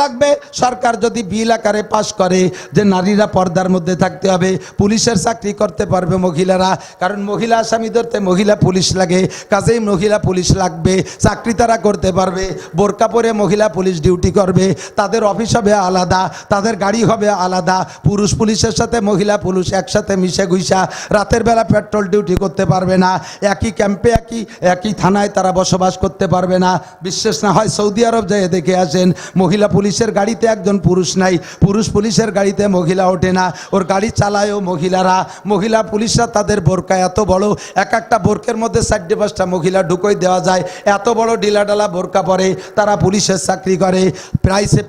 লাগবে। সরকার যদি বিল আকারে পাশ করে যে নারীরা পর্দার মধ্যে থাকতে হবে, পুলিশের চাকরি করতে পারবে মহিলারা, কারণ মহিলা আসামি ধরতে মহিলা পুলিশ লাগে, কাজেই মহিলা পুলিশ লাগবে, চাকরি তারা করতে পারবে। বোরকা পরে মহিলা পুলিশ ডিউটি করবে, তাদের অফিস হবে আলাদা, তাদের গাড়ি হবে আলাদা। পুরুষ পুলিশের সাথে মহিলা পুলিশ একসাথে মিশে গুইসা রাতের বেলা পেট্রোল ডিউটি করতে পারবে না, একই ক্যাম্পে একই থানায় তারা বসবাস করতে পারবে না। বিশ্বাস না হয় সৌদি আরব যেয়ে দেখে আসেন, মহিলা পুলিশের গাড়িতে একজন পুরুষ নাই, পুরুষ পুলিশের গাড়িতে মহিলা ওঠে না, ওর গাড়ি চালায়ও মহিলারা। মহিলা পুলিশরা তাদের বোরকা এত বড়, এক একটা বোরকের মধ্যে 4-5টা মহিলা ঢুকোই দেওয়া যায়, এত বড় ডিলাডালা বোরকা পরে তারা পুলিশের চাকরি করে।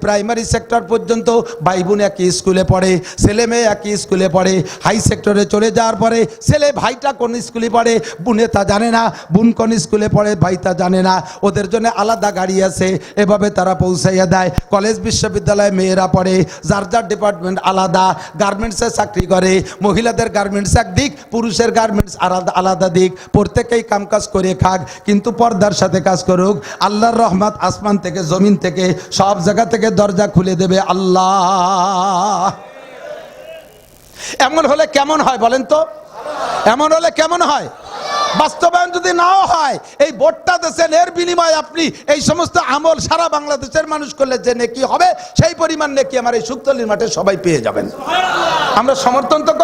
প্রাইমারি সেক্টর পর্যন্ত ভাই বোন একই স্কুলে পড়ে, ছেলে মেয়ে একই স্কুলে পড়ে। হাই সেক্টরে চলে যাওয়ার পরে ছেলে ভাইটা কোন স্কুলে পড়ে বোনে তা জানে না, বোন কোন স্কুলে পড়ে ভাই তা জানে না, ওদের জন্য আলাদা গাড়ি আছে, এভাবে তারা পৌঁছাইয়া দেয়। কলেজ বিশ্ববিদ্যালয়ে মেয়েরা পড়ে, যার যার ডিপার্টমেন্ট আলাদা, গার্মেন্টসে চাকরি করে, মহিলাদের গার্মেন্টস একদিক, পুরুষের গার্মেন্টস আলাদা দিক, প্রত্যেকেই কামকাজ করে খাক, কিন্তু পর্দার সাথে কাজ করুক। আল্লাহর রহমত আসমান থেকে জমিন থেকে সব জায়গা থেকে দরজা খুলে দেবে আল্লাহ। এমন হলে কেমন হয় বলেন তো? এমন হলে কেমন হয়? বাস্তবায়ন যদি নাও হয়, এই ভোটটা দেশের, এর বিনিময়ে আপনি এই সমস্ত আমল সারা বাংলাদেশের মানুষ করলে যে নেকি হবে, সেই পরিমাণ নেকি আমার এই শুকতলির মাঠে সবাই পেয়ে যাবেন। আমরা সমর্থন তো